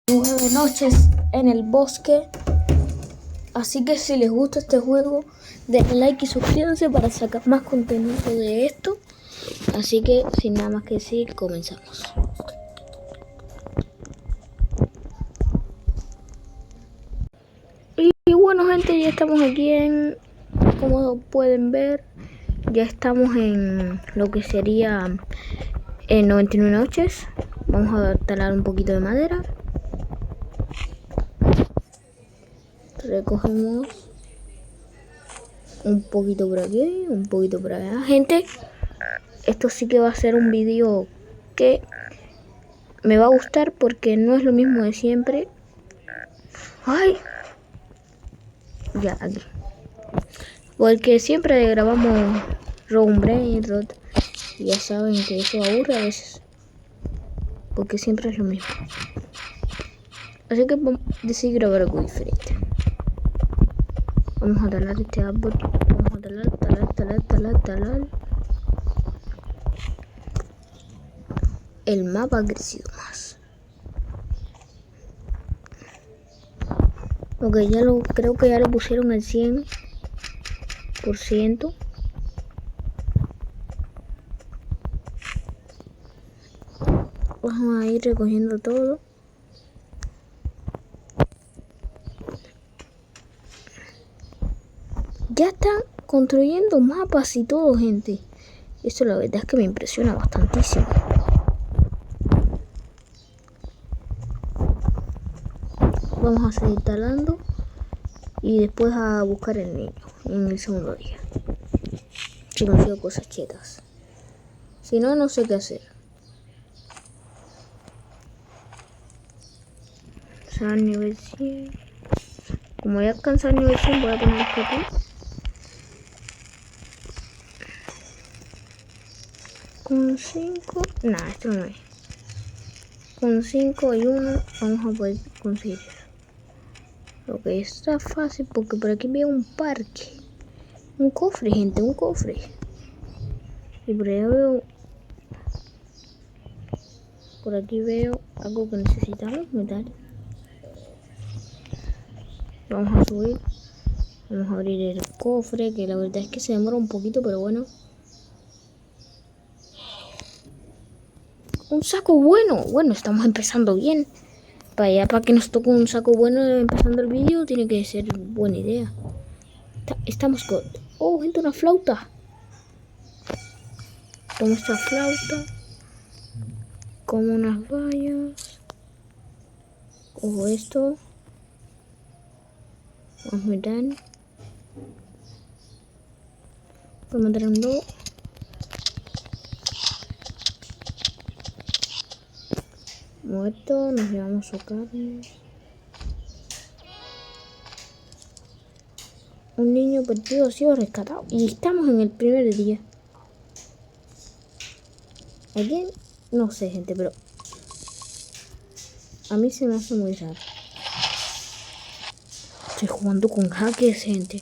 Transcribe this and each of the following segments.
9 noches en el bosque. Así que si les gusta este juego, denle like y suscríbanse para sacar más contenido de esto. Así que sin nada más que decir, comenzamos. Y bueno, gente, ya estamos aquí como pueden ver, ya estamos en lo que sería en 99 noches. Vamos a talar un poquito de madera. Recogemos un poquito por aquí, un poquito por allá. Gente, esto sí que va a ser un vídeo que me va a gustar porque no es lo mismo de siempre. ¡Ay! Ya, aquí. Porque siempre grabamos Roam Brainrot y ya saben que eso aburre a veces. Porque siempre es lo mismo. Así que decidí grabar algo diferente. Vamos a talar este árbol. Vamos a talar. El mapa ha crecido más. Ok, creo que ya lo pusieron al 100%. Vamos a ir recogiendo todo. Ya están construyendo mapas y todo, gente. Esto la verdad es que me impresiona bastantísimo. Vamos a seguir talando y después a buscar el niño en el segundo día. Si consigo cosas chetas. Si no, no sé qué hacer. O sea, nivel 100. Como ya alcanzado el nivel 100, voy a poner esto aquí. Con 5. Nah, esto no es. Con 5 y 1 vamos a poder conseguir eso. Lo que está fácil porque por aquí veo un parque. Un cofre, gente, un cofre. Y por allá veo. Por aquí veo algo que necesitamos, metal. Vamos a subir. Vamos a abrir el cofre, que la verdad es que se demora un poquito, pero bueno. Un saco bueno. Bueno, estamos empezando bien. Para que nos toque un saco bueno empezando el vídeo, tiene que ser buena idea. Estamos con... Oh, gente, una flauta. Toma esta flauta. Como unas vallas. Cojo esto. Vamos a meter. Voy a meter un 2. Muerto, nos llevamos su carne. Un niño perdido ha sido rescatado. Y estamos en el primer día. ¿Alguien? No sé, gente, pero a mí se me hace muy raro. Estoy jugando con hackers, gente.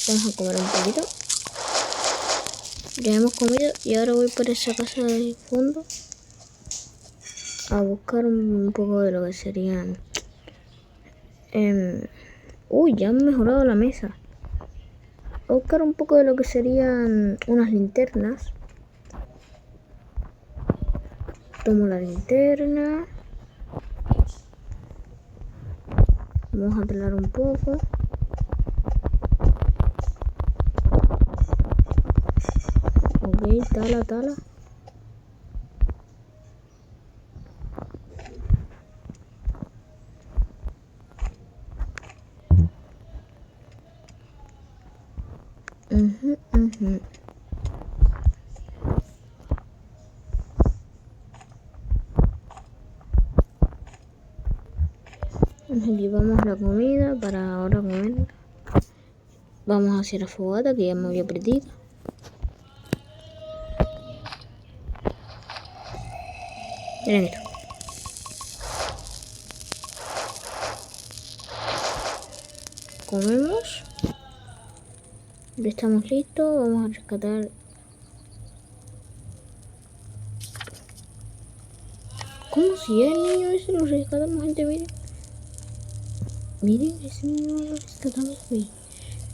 Vamos a comer un poquito. Ya hemos comido y ahora voy por esa casa de fondo a buscar un poco de lo que serían... Uy, ya han mejorado la mesa. A buscar un poco de lo que serían unas linternas. Tomo la linterna. Vamos a talar un poco. Ok, tala. Nos llevamos la comida para ahora comer. Vamos hacia la fogata que ya me había perdido. Miren esto. Comemos. Ya estamos listos. Vamos a rescatar ¿Cómo si el niño ese lo rescatamos, gente? Miren. Miren, ese niño lo rescatamos, güey.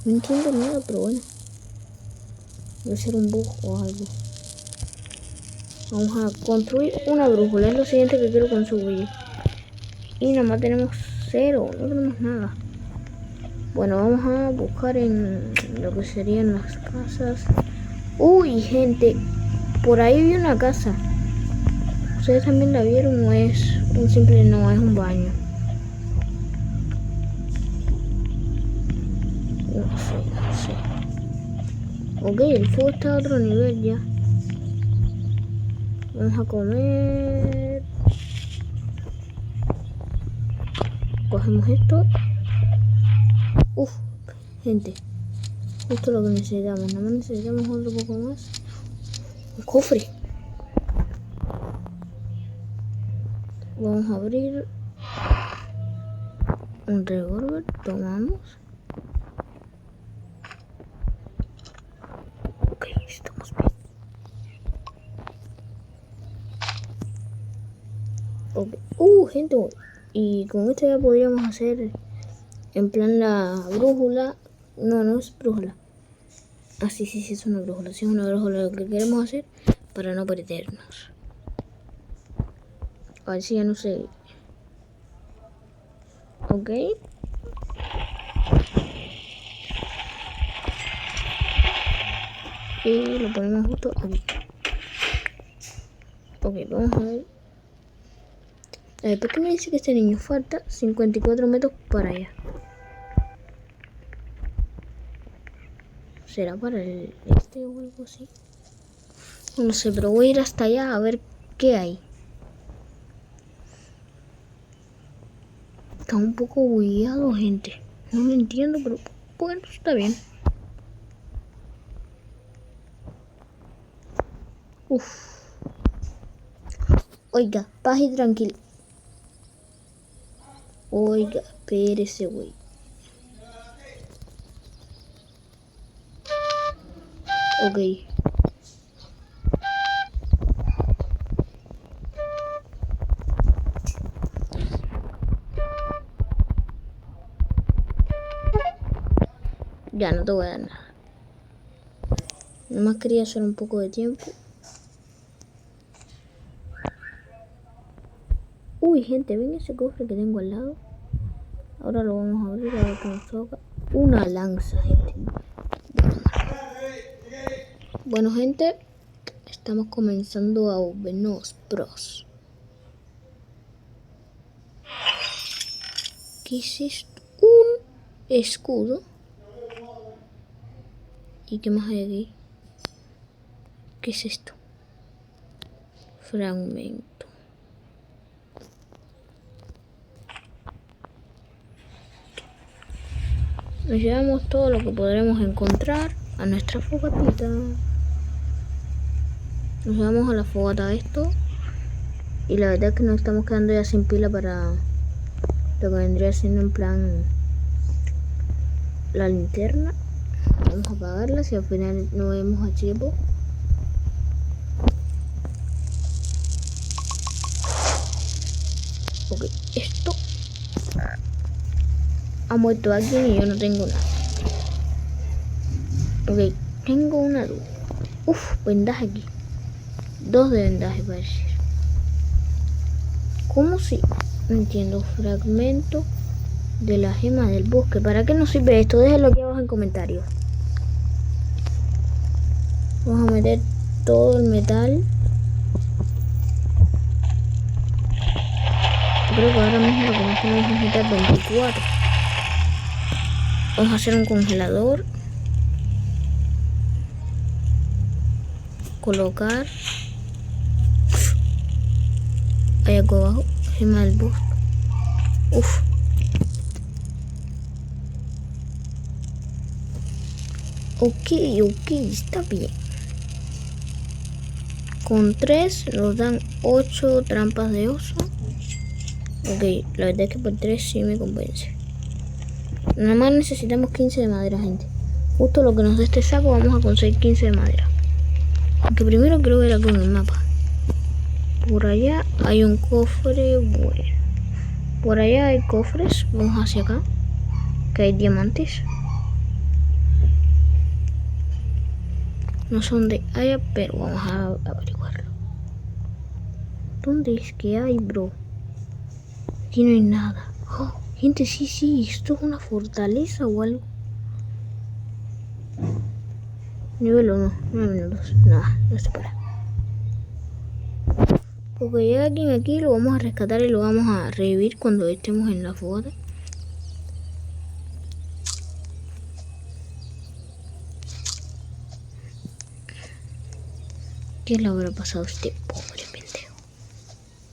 No entiendo nada, pero bueno. Debe ser un bug o algo. Vamos a construir una brújula. Es lo siguiente que quiero construir. Y nada más tenemos 0. No tenemos nada. Bueno, vamos a buscar en lo que serían las casas. Uy, gente. Por ahí vi una casa. ¿Ustedes también la vieron o es un simple no? Es un baño. No sé. Ok, el fuego está a otro nivel ya. Vamos a comer. Cogemos esto. Uf, gente. Esto es lo que necesitamos. Nada más necesitamos otro poco más. Un cofre. Vamos a abrir un revólver. Tomamos. Ok, estamos bien. Okay. Gente. Y con esto ya podríamos hacer en plan la brújula. No es brújula. Ah, sí, es una brújula. Sí, es una brújula lo que queremos hacer para no perdernos. A ver si ya no sé. Ok. Y lo ponemos justo aquí. Ok, vamos a ver. ¿Por qué me dice que este niño falta 54 metros para allá? ¿Será para el este o algo así? No sé, pero voy a ir hasta allá a ver qué hay. Está un poco bugueado, gente. No lo entiendo, pero bueno, está bien. Oiga, paz y tranquilo. Oiga, espérese, güey. Ok. Ya, no te voy a dar nada. Nomás quería hacer un poco de tiempo. Uy, gente, ven ese cofre que tengo al lado. Ahora lo vamos a abrir a ver qué nos toca. Una lanza, gente. Bueno, gente, estamos comenzando a volvernos pros. ¿Qué es esto? Un escudo. ¿Y qué más hay aquí? ¿Qué es esto? Fragmento. Nos llevamos todo lo que podremos encontrar a nuestra fogatita. Nos llevamos a la fogata esto. Y la verdad es que nos estamos quedando ya sin pila para lo que vendría siendo en plan la linterna. Vamos a apagarla si al final no vemos a Chepo. Ok, esto ha muerto alguien y yo no tengo nada. Ok, tengo una duda. Vendaje aquí. 2 de vendaje parece. ¿Cómo si? No entiendo. Fragmento de la gema del bosque. ¿Para qué nos sirve esto? Déjenlo aquí abajo en comentarios. Vamos a meter todo el metal. Creo que ahora mismo lo que nos tenemos es meter 24. Vamos a hacer un congelador. Colocar. Ahí acá abajo. Gema del bosque. Ok, está bien. Con 3 nos dan 8 trampas de oso. Ok, la verdad es que por 3 sí me convence. Nada más necesitamos 15 de madera, gente. Justo lo que nos da este saco vamos a conseguir 15 de madera. Aunque primero quiero ver algo en el mapa. Por allá hay un cofre. Bueno. Por allá hay cofres. Vamos hacia acá. Que hay diamantes. No sé dónde haya, pero vamos a averiguarlo. ¿Dónde es que hay, bro? Aquí no hay nada. Oh, gente, sí. ¿Esto es una fortaleza o algo? Nivel 1, nivel 2. Nada, no se para. Porque llega alguien aquí, lo vamos a rescatar y lo vamos a revivir cuando estemos en la fogata. ¿Qué le habrá pasado a este pobre pendejo?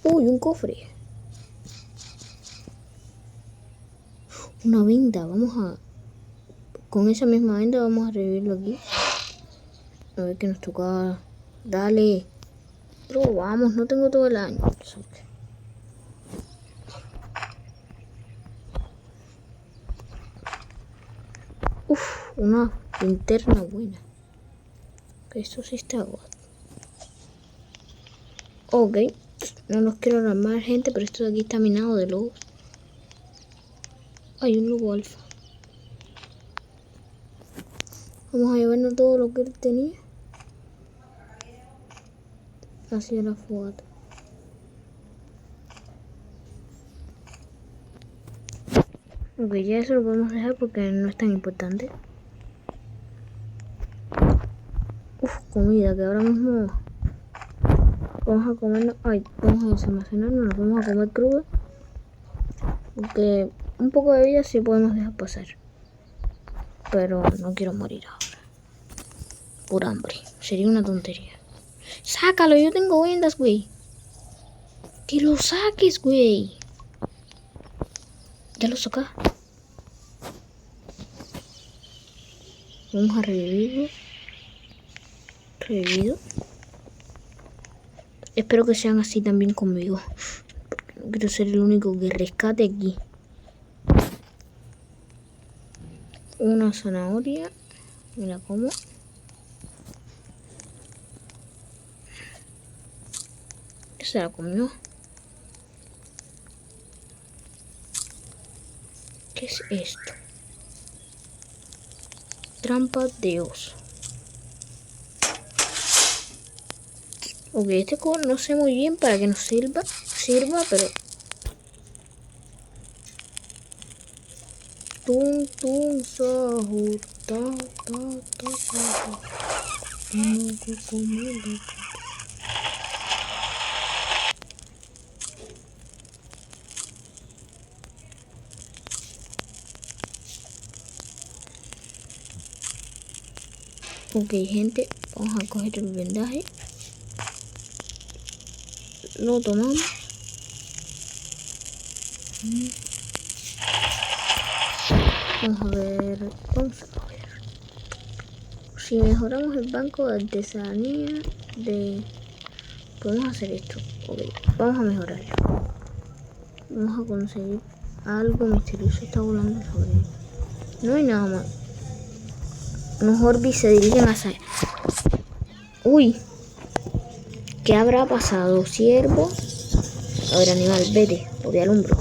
Uy, un cofre. Una venda, vamos a... Con esa misma venda vamos a revivirlo aquí. A ver qué nos toca. Dale. Pero vamos, no tengo todo el año. Uf, una linterna buena. Que esto sí está guay. Ok. No nos quiero alarmar, gente, pero esto de aquí está minado de lobos. Hay un lobo alfa. Vamos a llevarnos todo lo que él tenía hacia la fogata. Ok, ya eso lo podemos dejar porque no es tan importante. Uf, comida que ahora mismo vamos a comernos. Ay, vamos a desalmacenarnos, nos vamos a comer crudo. Porque un poco de vida sí podemos dejar pasar. Pero no quiero morir ahora. Por hambre. Sería una tontería. Sácalo, yo tengo vendas, güey. Que lo saques, güey. Ya lo saca. Vamos a revivirlo. Revivido. Espero que sean así también conmigo. Porque no quiero ser el único que rescate aquí. Una zanahoria. Me la como. Se la comió. ¿Qué es esto? Trampa de oso. Ok, este cobre no sé muy bien para qué nos sirva, pero... Tum, sahur, ta. Tengo que comer. Ok, gente, vamos a coger el vendaje. Lo tomamos. Vamos a ver. Si mejoramos el banco de artesanía podemos hacer esto. Ok, vamos a mejorarlo. Vamos a conseguir algo misterioso. Está volando sobre él. No hay nada más. Los Orbis se dirigen hacia... Uy. ¿Qué habrá pasado? Ciervo. A ver, animal, vete. O te alumbro.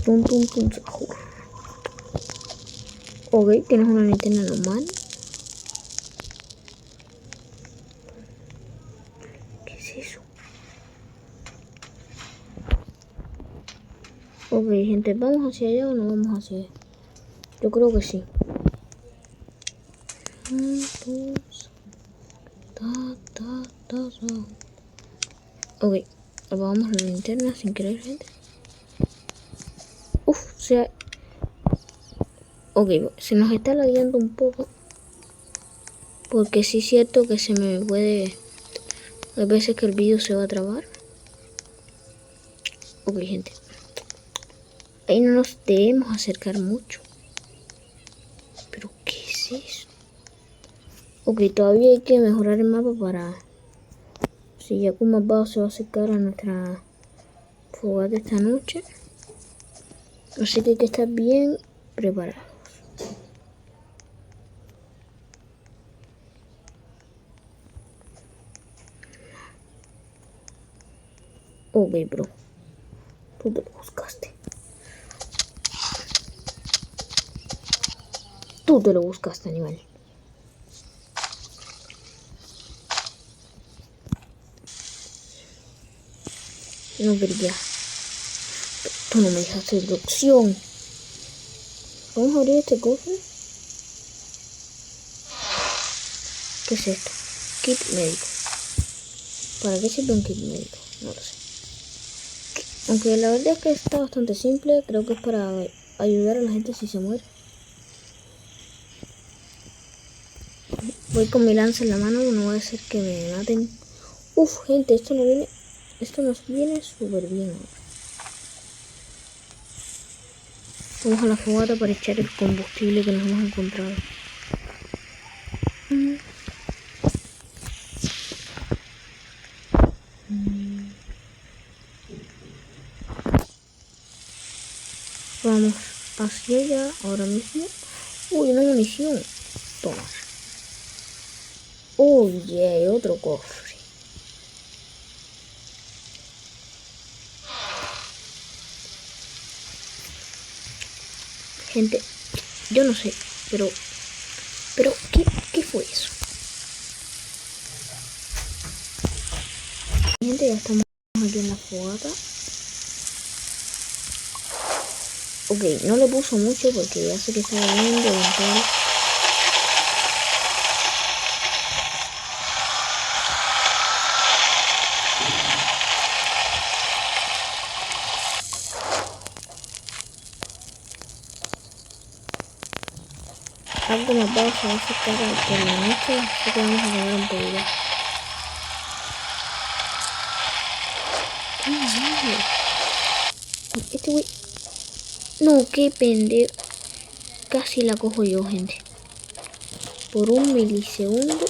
Tum. Ok, tienes una linterna normal. ¿Qué es eso? Ok, gente, ¿vamos hacia allá o no vamos hacia allá? Yo creo que sí. Ok, apagamos la linterna sin querer, gente. Ok, se nos está lagueando un poco. Porque sí es cierto que se me puede... Hay veces que el vídeo se va a trabar. Ok, gente. Ahí no nos debemos acercar mucho. ¿Pero qué es eso? Ok, todavía hay que mejorar el mapa para... Si ya con más bajo se va a acercar a nuestra fogata esta noche. Así que hay que estar bien preparados. Ok, bro. Tú te lo buscaste. Tú te lo buscaste, animal. No quería. Tú no me dejaste de opción. Vamos a abrir este cofre. ¿Qué es esto? Kit médico. ¿Para qué sirve un kit médico? No lo sé. Aunque la verdad es que está bastante simple. Creo que es para ayudar a la gente si se muere. Voy con mi lanza en la mano. No voy a hacer que me maten. Uf, gente, esto no viene. Esto nos viene súper bien ahora. Vamos a la fogata para echar el combustible que nos hemos encontrado. Vamos hacia allá ahora mismo. Uy, una munición. Toma. Oye, otro cofre. Gente, yo no sé, pero ¿qué fue eso? Gente, ya estamos aquí en la fogata. Ok, no le puso mucho porque ya sé que está viendo y tal. Algo más bajo se va a acercar por la noche, así que vamos a poner un poquito. Este güey. No, qué pendejo. Casi la cojo yo, gente. Por un milisegundo.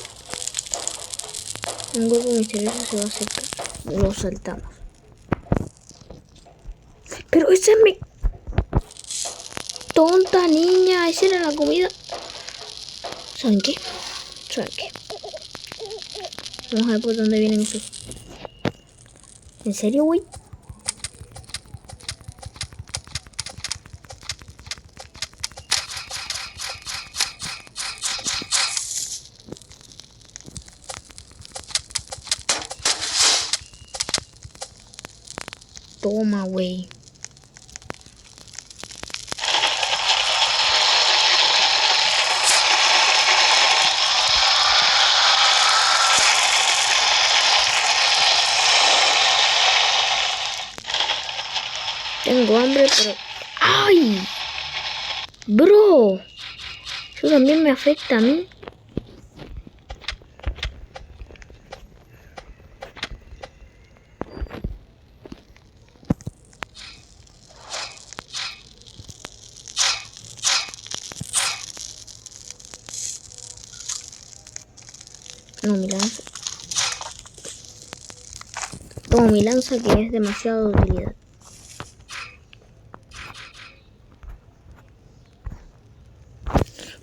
Un hueco misterioso se va a acercar. Lo saltamos. Pero esa es mi tonta niña. Esa era la comida. ¿Saben qué? ¿Saben qué? Vamos a ver por dónde vienen esos. ¿En serio, güey? Toma, güey. Tengo hambre, pero... ¡Ay! Bro. Eso también me afecta a mí. No, mi lanza. Toma mi lanza que es demasiado de utilidad.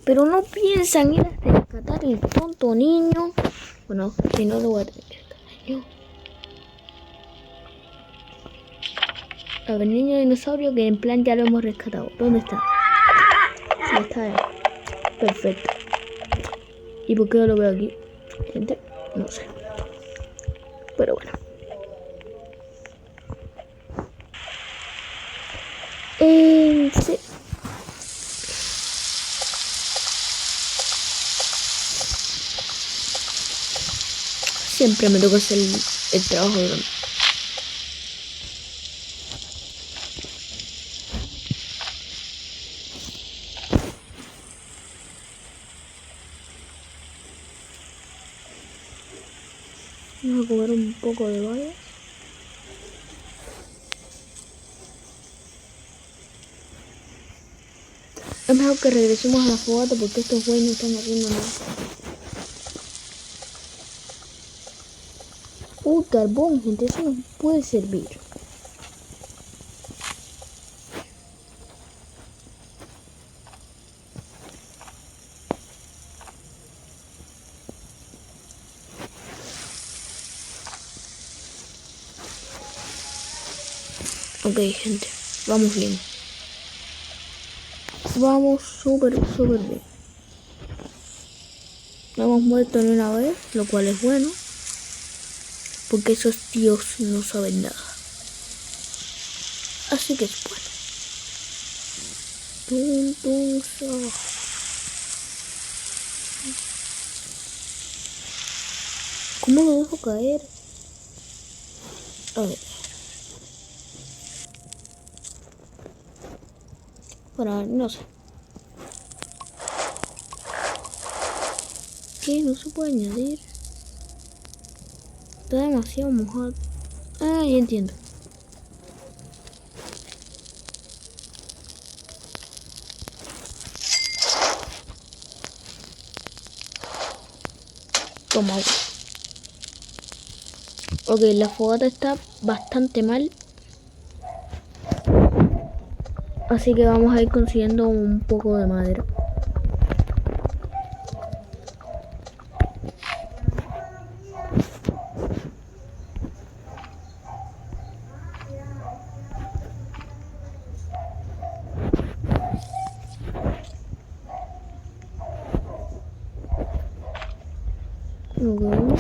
Pero no piensan ir a rescatar el tonto niño. Bueno, si no lo voy a tener que rescatar yo. A ver, niño dinosaurio que en plan ya lo hemos rescatado. ¿Dónde está? Sí, está ahí. Perfecto. ¿Y por qué no lo veo aquí? Gente, no sé. Pero bueno. Sí. Siempre me toca hacer el trabajo de... Vamos a comer un poco de bayas. Es mejor que regresemos a la fogata porque estos güeyes no están haciendo nada. Carbón, gente, eso nos puede servir. Ok, gente, vamos bien. Vamos súper bien. No hemos muerto ni una vez, lo cual es bueno. Porque esos tíos no saben nada. Así que es bueno. ¿Cómo lo dejo caer? A ver. Bueno, no sé. ¿Qué? No se puede añadir. Está demasiado mojado. Ah, ya entiendo. Toma agua. Ok, la fogata está bastante mal. Así que vamos a ir consiguiendo un poco de madera. Okay.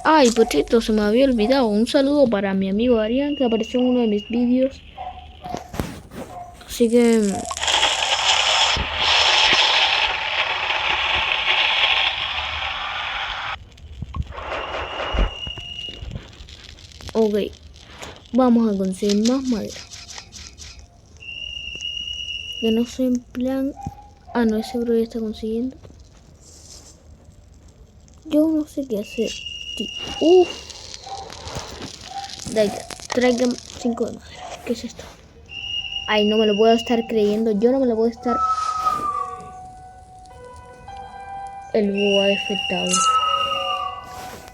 Ay, por cierto, se me había olvidado. Un saludo para mi amigo Arián, que apareció en uno de mis vídeos. Así que... ok. Vamos a conseguir más madera. Que no sé en plan... Ah, no, ese bro ya está consiguiendo. Yo no sé qué hacer. Uff. Traigan 5 de madera. ¿Qué es esto? Ay, no me lo puedo estar creyendo. Yo no me lo puedo estar... El búho ha despertado.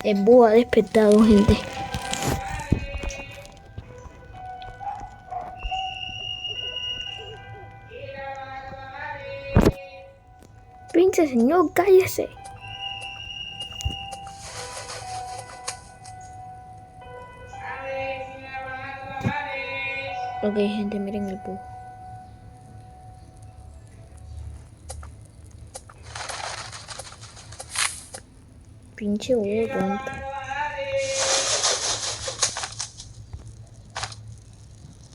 El búho ha despertado, gente. Princesa, señor, cállese. Ok, gente, miren el búho. Pinche búho tonto.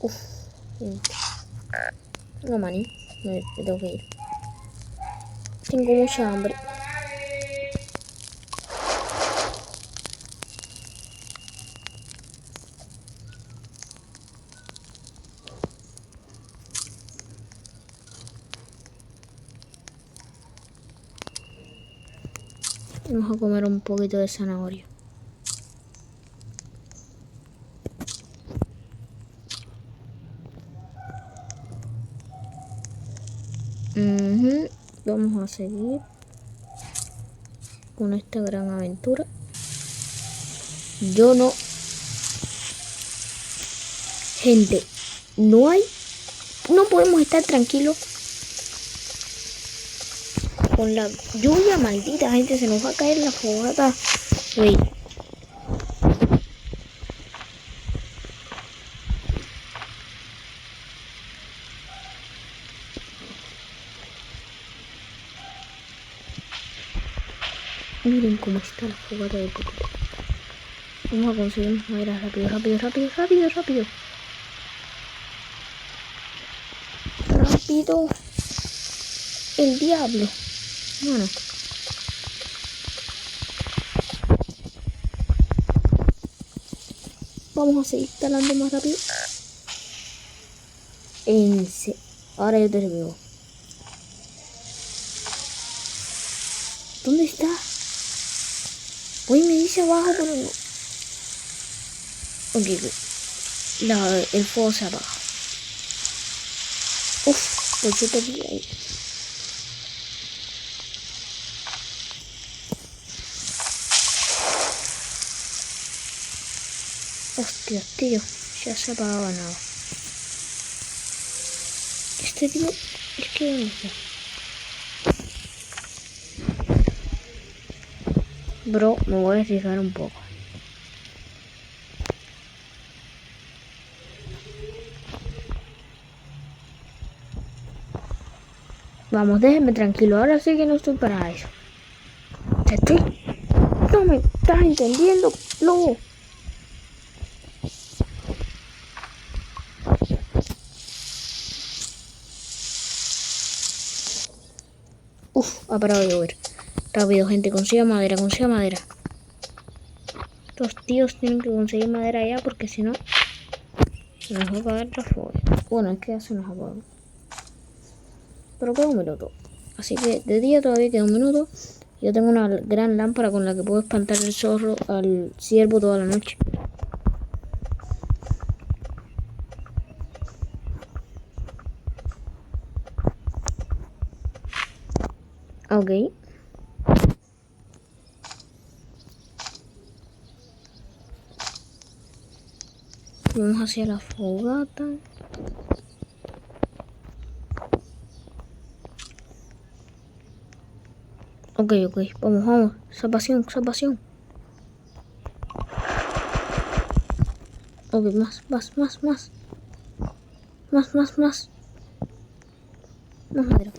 Uf, gente. No, maní. Me tengo que ir. Tengo mucha hambre. Vamos a comer un poquito de zanahoria. Vamos a seguir con esta gran aventura. Yo no... Gente, no hay... No podemos estar tranquilos con la lluvia maldita, gente. Se nos va a caer la fogata. Wey. Miren cómo está la fogata de poco. Vamos a conseguir más madera rápido. Rápido. El diablo. Bueno. Vamos a seguir talando más rápido. Ahora yo te veo. ¿Dónde está? Hoy me dice abajo, pero no. Ok. El fuego se apaga. Uf, pues yo te vi ahí. Hostia, tío. Ya se apagaba nada. Este tío... Es que no sé. Bro, me voy a arriesgar un poco. Vamos, déjenme tranquilo. Ahora sí que no estoy para eso. Te estoy... No me estás entendiendo, lobo. Uf, ha parado de llover. Rápido, gente, consiga madera, consiga madera. Estos tíos tienen que conseguir madera ya porque si no se nos va a apagar la fogata. Bueno, es que ya se nos apagó. Pero queda un minuto. Así que de día todavía queda un minuto. Yo tengo una gran lámpara con la que puedo espantar el zorro al ciervo toda la noche. Ok. Vamos hacia la fogata. Ok. Vamos. Salvación. Ok, más. Más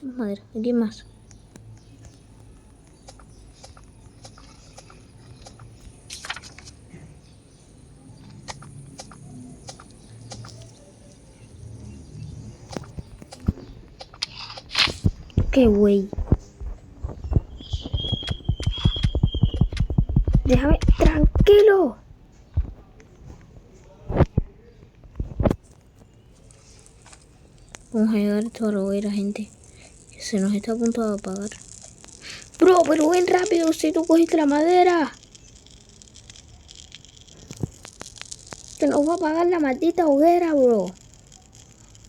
madera. Aquí más. Qué güey. Déjame tranquilo. Vamos a llegar a esta hoguera, gente. Que se nos está a punto de apagar. Bro, pero ven rápido si tú cogiste la madera. Se nos va a apagar la maldita hoguera, bro.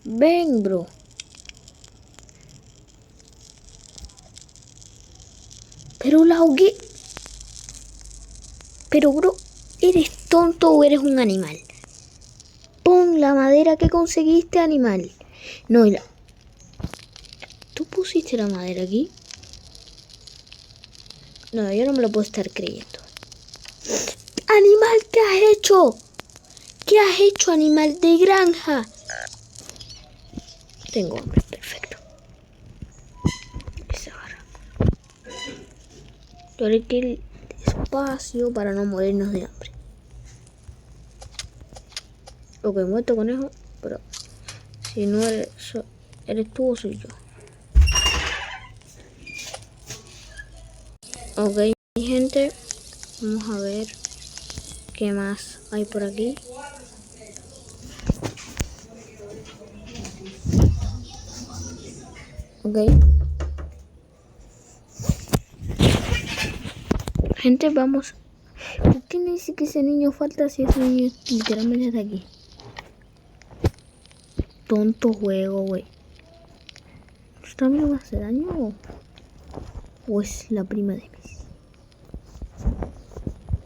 Ven, bro. Pero la hoguera... Pero, bro, ¿eres tonto o eres un animal? Pon la madera que conseguiste, animal. No, y la... ¿Tú pusiste la madera aquí? No, yo no me lo puedo estar creyendo. ¡Animal, qué has hecho! ¿Qué has hecho, animal de granja? Tengo hambre, perfecto. Esa barra. Tengo que ir despacio para no morirnos de hambre. Ok, muerto conejo, pero si no eres tú o soy yo. Ok, gente, vamos a ver qué más hay por aquí. Ok. Gente, vamos. ¿Por qué me dice que ese niño falta si ese niño literalmente está aquí? Tonto juego, güey. ¿Esto a mí no me hace daño o es la prima de mis?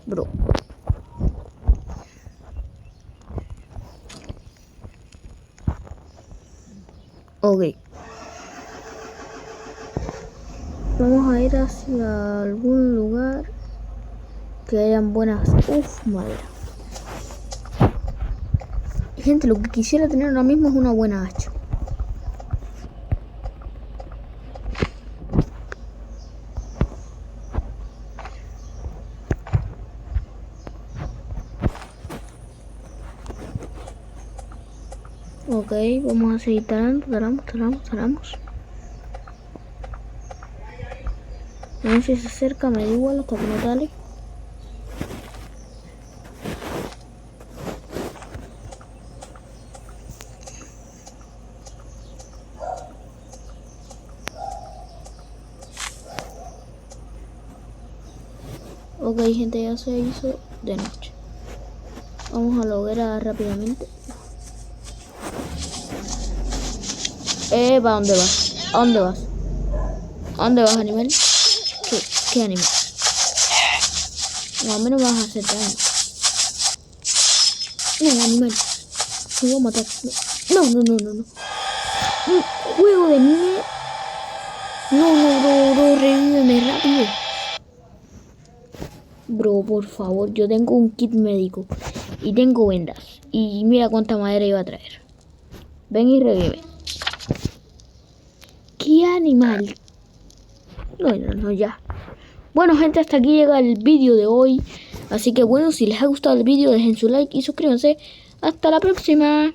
Bro. Ok. Vamos a ir hacia algún lugar que hayan buenas... Uf, madera. Gente, lo que quisiera tener ahora mismo es una buena hacha. Ok, vamos a seguir talamos. No sé si se acerca, me da igual hasta que no tale. Ok, gente, ya se hizo de noche. Vamos a la hoguera rápidamente. ¿Para dónde vas? ¿A dónde vas? ¿A dónde vas, animal? ¿Qué animal? No, a mí no me vas a hacer daño. No, animal. Me voy a matar. No. Juego de mierda. No, bro, revíveme rápido. Bro, por favor, yo tengo un kit médico y tengo vendas. Y mira cuánta madera iba a traer. Ven y revive. ¿Qué ¡Qué animal! No, ya. Bueno, gente, hasta aquí llega el vídeo de hoy. Así que bueno, si les ha gustado el vídeo, dejen su like y suscríbanse. Hasta la próxima.